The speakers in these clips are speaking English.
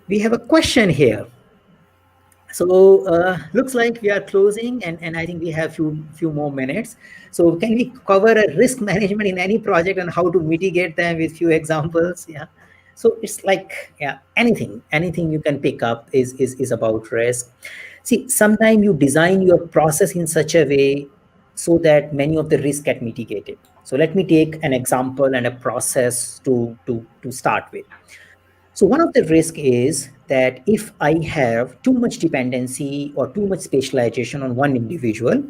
we have a question here. So looks like we are closing, and I think we have few more minutes. So can we cover a risk management in any project and how to mitigate them with few examples? Yeah. So it's like, yeah, anything you can pick up is about risk. See, sometimes you design your process in such a way so that many of the risks get mitigated. So let me take an example and a process to start with. So one of the risk is that if I have too much dependency or too much specialization on one individual,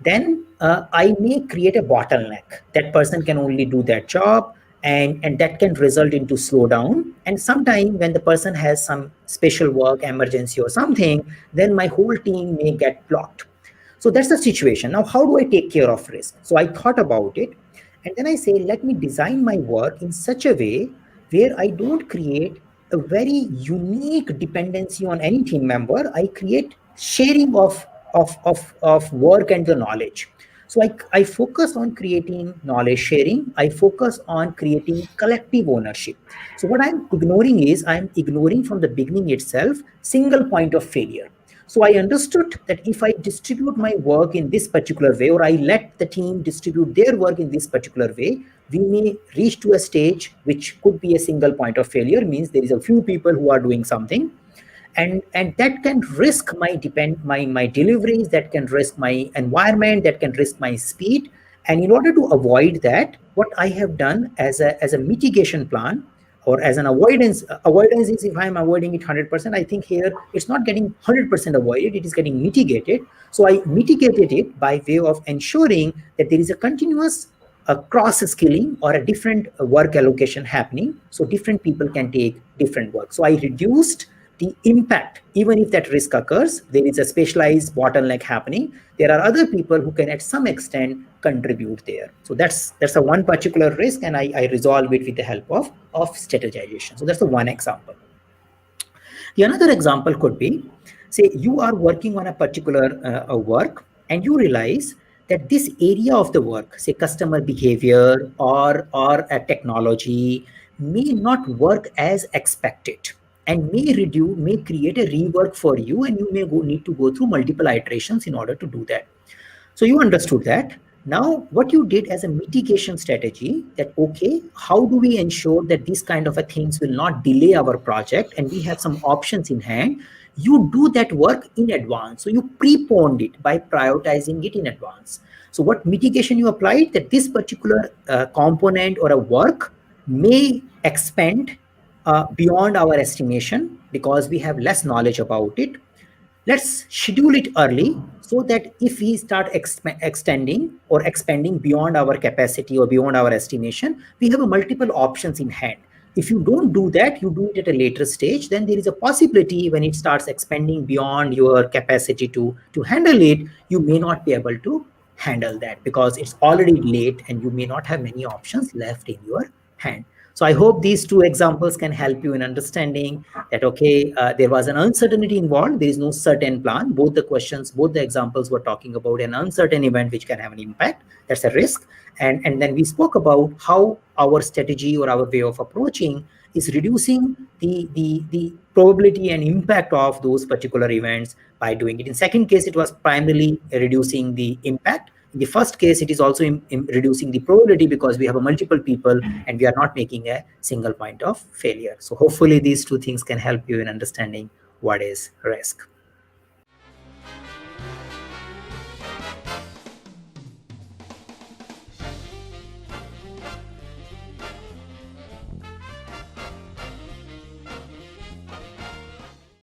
then I may create a bottleneck. That person can only do that job, and that can result into slowdown. And sometimes when the person has some special work, emergency or something, then my whole team may get blocked. So that's the situation. Now, how do I take care of risk? So I thought about it, and then I say, let me design my work in such a way where I don't create a very unique dependency on any team member. I create sharing of work and the knowledge. So I focus on creating knowledge sharing. I focus on creating collective ownership. So what I'm ignoring from the beginning itself single point of failure. So I understood that if I distribute my work in this particular way, or I let the team distribute their work in this particular way, we may reach to a stage which could be a single point of failure, means there is a few people who are doing something, and that can risk my deliveries, that can risk my environment, that can risk my speed. And in order to avoid that, what I have done as a mitigation plan, or as an avoidance is if I'm avoiding it 100%. I think here it's not getting 100% avoided, it is getting mitigated. So I mitigated it by way of ensuring that there is a continuous cross skilling or a different work allocation happening, so different people can take different work. So I reduced the impact. Even if that risk occurs, there is a specialized bottleneck happening, there are other people who can at some extent contribute there. So that's a one particular risk, and I resolve it with the help of strategization. So that's the one example. The another example could be, say you are working on a particular work, and you realize that this area of the work, say customer behavior or a technology, may not work as expected, and may create a rework for you, and you may need to go through multiple iterations in order to do that. So you understood that. Now, what you did as a mitigation strategy, that okay, how do we ensure that these kind of things will not delay our project, and we have some options in hand. You do that work in advance. So you preponed it by prioritizing it in advance. So what mitigation you applied, that this particular component or a work may expand beyond our estimation because we have less knowledge about it. Let's schedule it early, so that if we start extending or expanding beyond our capacity or beyond our estimation, we have a multiple options in hand. If you don't do that, you do it at a later stage, then there is a possibility when it starts expanding beyond your capacity to handle it, you may not be able to handle that because it's already late and you may not have many options left in your hand. So I hope these two examples can help you in understanding that, okay, there was an uncertainty involved. There is no certain plan. Both the examples were talking about an uncertain event which can have an impact. That's a risk. And then we spoke about how our strategy or our way of approaching is reducing the probability and impact of those particular events by doing it. In second case, it was primarily reducing the impact. In the first case, it is also in reducing the probability because we have a multiple people and we are not making a single point of failure. So hopefully these two things can help you in understanding what is risk.